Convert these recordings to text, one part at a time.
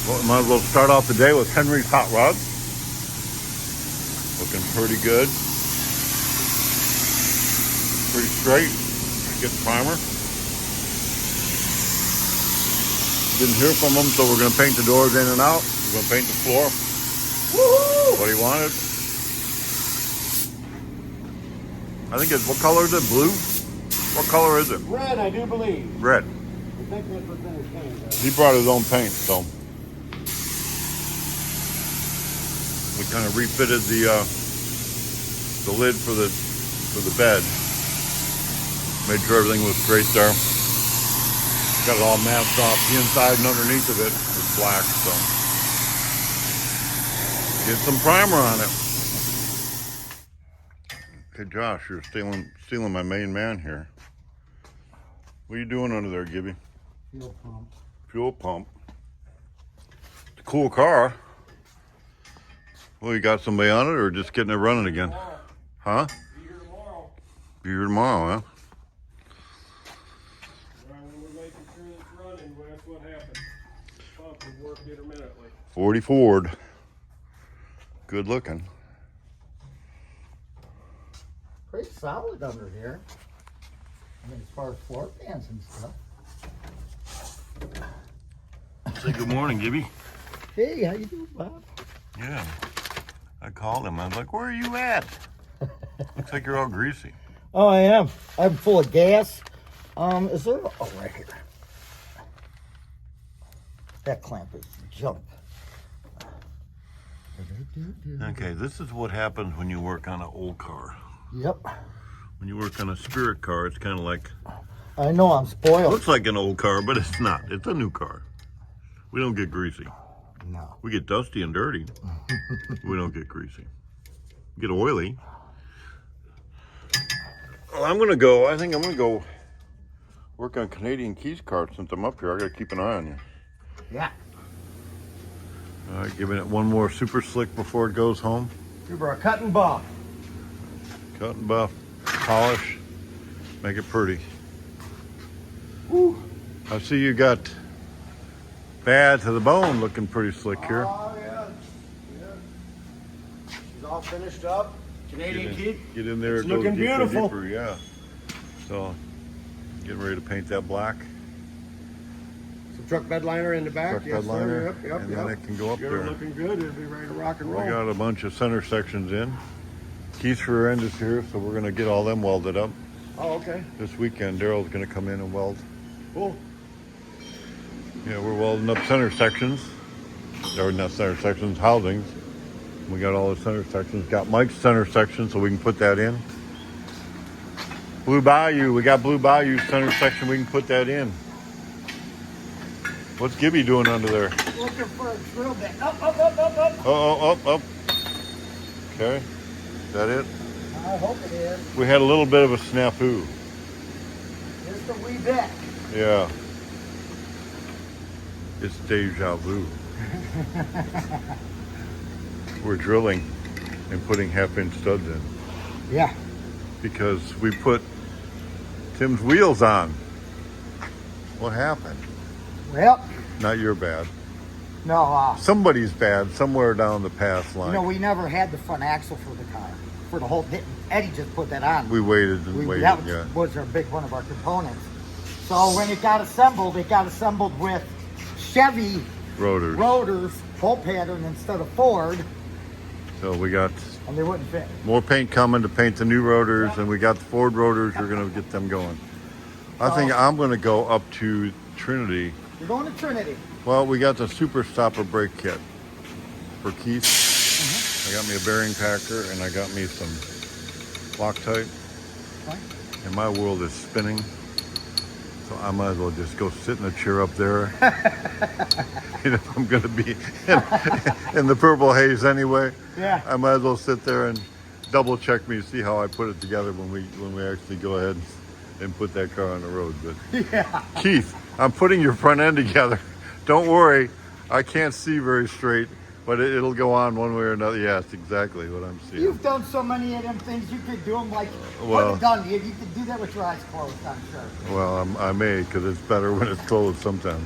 Well, might as well start off the day with Henry's hot rods. Looking pretty good. Pretty straight. Get the primer. Didn't hear from him, so we're going to paint the doors in and out. We're going to paint the floor. Woo-hoo! What he wanted. I think it's, what color is it? Blue? What color is it? Red, I do believe. Red. I think that's what's in his paint. He brought his own paint, so we kind of refitted the lid for the bed. Made sure everything was great there. Got it all masked off. The inside and underneath of it is black, so get some primer on it. Okay, Josh, you're stealing my main man here. What are you doing under there, Gibby? Fuel pump. Fuel pump. It's a cool car. Well, you got somebody on it or just getting it running again? Tomorrow. Huh? Be here tomorrow. Be here tomorrow, huh? When we're making sure it's running, well, that's what happens. Pump will work intermittently. 40 Ford. Good looking. Pretty solid under here. I mean, as far as floor fans and stuff. Say good morning, Gibby. Hey, how you doing, Bob? Yeah. I called him. I was like, where are you at? Looks like you're all greasy. Oh, I am. I'm full of gas. Is there? Oh, right here. That clamp is junk. Okay, this is what happens when you work on an old car. Yep. When you work on a spirit car, it's kind of like, I know I'm spoiled. looks like an old car, but it's not. It's a new car. We don't get greasy. No. We get dusty and dirty. We don't get greasy. We get oily. Well, I think I'm going to go work on Canadian Keys card since I'm up here. I got to keep an eye on you. Yeah. All right, giving it one more super slick before it goes home. You were a cut and buff. Cut and buff, polish, make it pretty. Woo. I see you got bad to the bone looking pretty slick here. Oh, yeah. She's all finished up. Canadian Key. Get in there. It's It goes looking deeper, beautiful. deeper, yeah. So, getting ready to paint that black. Some truck bed liner in the back. Truck yes, bed liner, sir. Yep, and then it can go up Get there. it looking good. It'll be ready to rock and roll. We got a bunch of center sections in. Keith's rear end is here, so we're going to get all them welded up. Oh, okay. This weekend, Daryl's going to come in and weld. Cool. Yeah, we're welding up center sections. Or not center sections, housings. We got all the center sections. Got Mike's center section, so we can put that in. Blue Bayou, we got Blue Bayou center section. We can put that in. What's Gibby doing under there? Looking for a drill bit. Up, up, up, up, up. Up. Okay, is that it? I hope it is. We had a little bit of a snafu. Just a wee bit. Yeah. It's deja vu. We're drilling and putting half-inch studs in Yeah. because we put Tim's wheels on. What happened? Well, Not your bad. no, Somebody's bad somewhere down the path line. you know, we never had the front axle for the car. For the whole, Eddie just put that on. We waited and waited, that yeah. was our big one of our components. So when it got assembled with Chevy Rotors. full pattern instead of Ford, So we got and they wouldn't fit. more paint coming to paint the new rotors, and we got the Ford rotors. We're going to get them going. I think I'm going to go up to Trinity. You're going to Trinity. Well, we got the Super Stopper brake kit for Keith. I got me a bearing packer, and I got me some Loctite. Okay. And my world is spinning. So I might as well just go sit in a chair up there. You know, I'm going to be in the purple haze anyway. Yeah. I might as well sit there and double check me, see how I put it together when we actually go ahead and put that car on the road. But Yeah. Keith, I'm putting your front end together. Don't worry, I can't see very straight, but it'll go on one way or another. Yeah, that's exactly what I'm seeing. You've done so many of them things, you could do them like, Well- what done? You could do that with your eyes closed, I'm sure. Well, I may, because it's better when it's closed sometimes.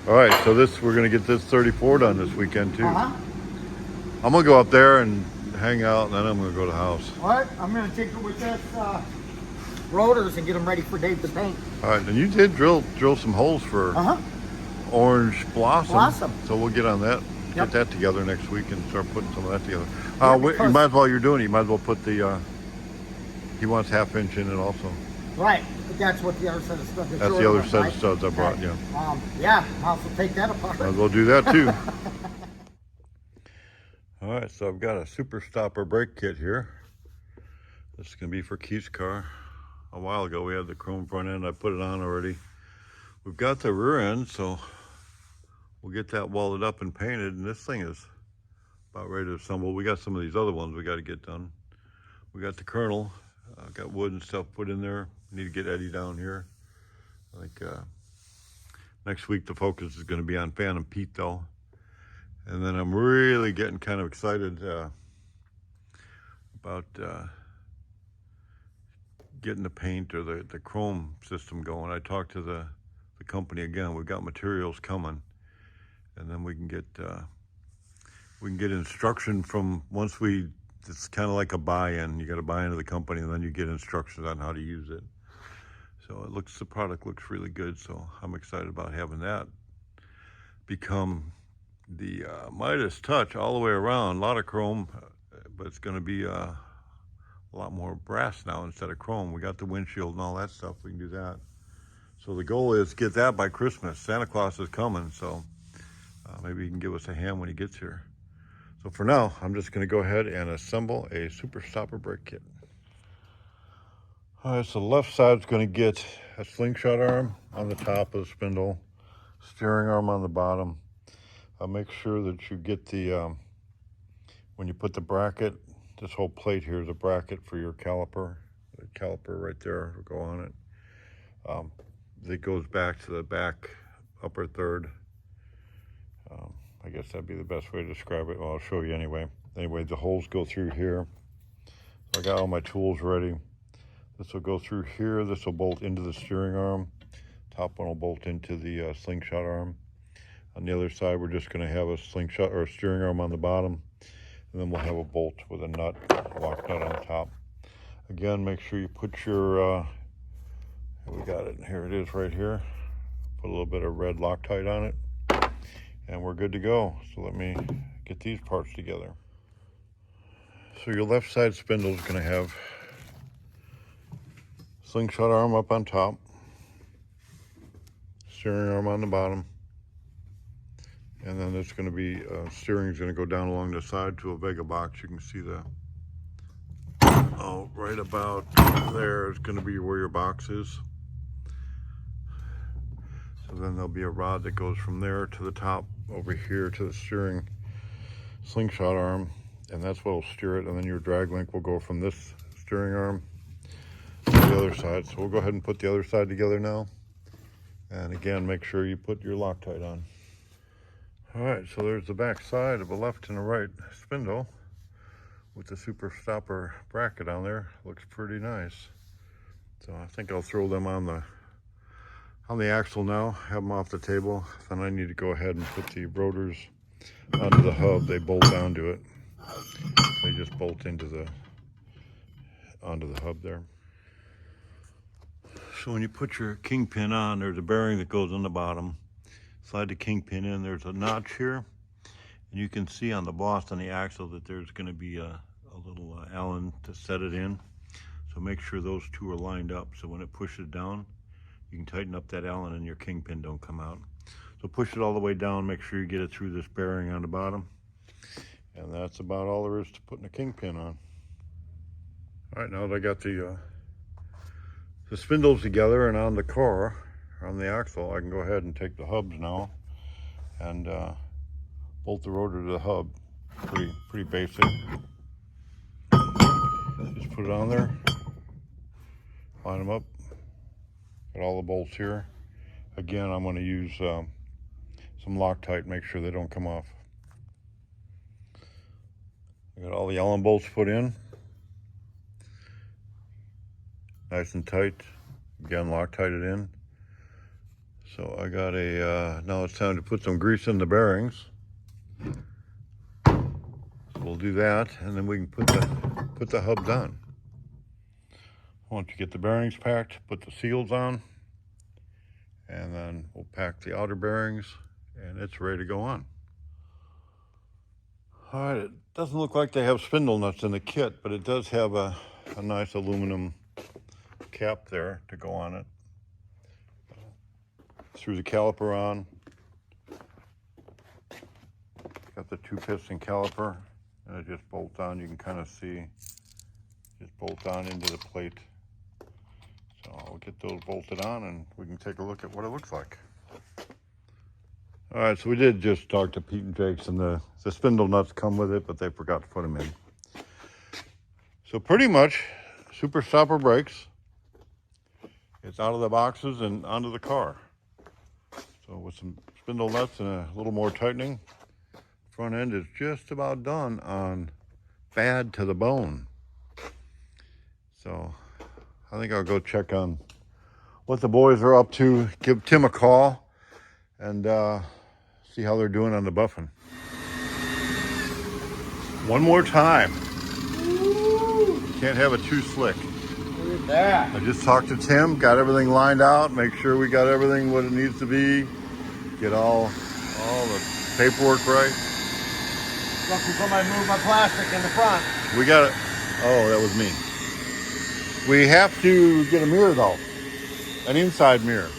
All right, so we're gonna get this 34 done this weekend too. Uh-huh. I'm gonna go up there and hang out, and then I'm gonna go to the house. All right, I'm gonna take it with this rotors and get them ready for Dave to paint. All right, and you did drill some holes for orange blossom. So we'll get on that. Yep. Get that together next week and start putting some of that together. Yeah, You might as well, you're doing it, you might as well put the, he wants half-inch in it also. Right, but that's what the other set of studs. That's the other set of studs I brought, okay. yeah. Yeah, I'll also take that apart. Might as well do that too. All right, so I've got a super stopper brake kit here. This is gonna be for Keith's car. A while ago we had the chrome front end, I put it on already. We've got the rear end, so we'll get that welded up and painted, and this thing is about ready to assemble. We got some of these other ones we got to get done. We got the kernel, got wood and stuff put in there. Need to get Eddie down here. I think next week the focus is going to be on Phantom Pete though. And then I'm really getting kind of excited about getting the paint or the chrome system going. I talked to the company again. We've got materials coming, and then we can get instruction from it's kind of like a buy-in. You got to buy into the company, and then you get instructions on how to use it. So the product looks really good. So I'm excited about having that become the Midas touch all the way around. A lot of chrome, but it's going to be a lot more brass now instead of chrome. We got the windshield and all that stuff. We can do that. So the goal is get that by Christmas. Santa Claus is coming, so maybe he can give us a hand when he gets here. So for now, I'm just going to go ahead and assemble a super stopper brake kit. All right, so the left side's going to get a slingshot arm on the top of the spindle, steering arm on the bottom. Make sure that you get the, when you put the bracket, this whole plate here is a bracket for your caliper. The caliper right there will go on it. It goes back to the back upper third. I guess that'd be the best way to describe it. Well, I'll show you anyway. Anyway, the holes go through here. So I got all my tools ready. This will go through here. This will bolt into the steering arm. Top one will bolt into the slingshot arm. On the other side, we're just going to have a slingshot or a steering arm on the bottom. And then we'll have a bolt with a nut, lock nut on top. Again, make sure you put your, we got it, here it is right here. Put a little bit of red Loctite on it. And we're good to go. So let me get these parts together. So your left side spindle is going to have slingshot arm up on top, steering arm on the bottom, and then there's going to be steering is going to go down along the side to a Vega box. You can see right about there is going to be where your box is. So then there'll be a rod that goes from there to the top over here to the steering slingshot arm, and that's what will steer it. And then your drag link will go from this steering arm to the other side. So we'll go ahead and put the other side together now. And again, make sure you put your Loctite on. All right, so there's the back side of a left and a right spindle with the super stopper bracket on there. Looks pretty nice. So I think I'll throw them on the axle now, have them off the table. Then I need to go ahead and put the rotors onto the hub. They bolt onto it. They just bolt onto the hub there. So when you put your kingpin on, there's a bearing that goes on the bottom. Slide the kingpin in, there's a notch here. And you can see on the boss on the axle that there's gonna be a little Allen to set it in. So make sure those two are lined up. So when it pushes down, you can tighten up that Allen and your kingpin don't come out. So push it all the way down, make sure you get it through this bearing on the bottom. And that's about all there is to putting a kingpin on. All right, now that I got the spindles together and on the car, on the axle, I can go ahead and take the hubs now and bolt the rotor to the hub. Pretty basic. Just put it on there, line them up. Got all the bolts here. Again, I'm going to use some Loctite, make sure they don't come off. I got all the Allen bolts put in. Nice and tight. Again, Loctite it in. So I got now it's time to put some grease in the bearings. So we'll do that, and then we can put the hubs on. Once you get the bearings packed, put the seals on, and then we'll pack the outer bearings, and it's ready to go on. All right, it doesn't look like they have spindle nuts in the kit, but it does have a nice aluminum cap there to go on it. Threw the caliper on. Got the 2-piston caliper, and it just bolts on. You can kind of see, just bolt on into the plate. So I'll get those bolted on, and we can take a look at what it looks like. All right, so we did just talk to Pete and Jake's, and the spindle nuts come with it, but they forgot to put them in. So pretty much, super stopper brakes. It's out of the boxes and onto the car. So with some spindle nuts and a little more tightening, front end is just about done on bad to the bone. So I think I'll go check on what the boys are up to, give Tim a call, and see how they're doing on the buffing. One more time. Can't have it too slick. Look at that. I just talked to Tim, got everything lined out, make sure we got everything what it needs to be, get all the paperwork right. Lucky somebody moved my plastic in the front. We got it. Oh, that was me. We have to get a mirror though, an inside mirror.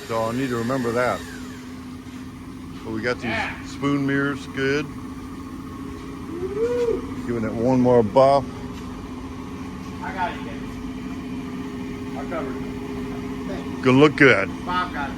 So I'll need to remember that. But we got these spoon mirrors, good. Giving it one more buff. I got it, kid. I'll cover it. Gonna look good. Bob got it.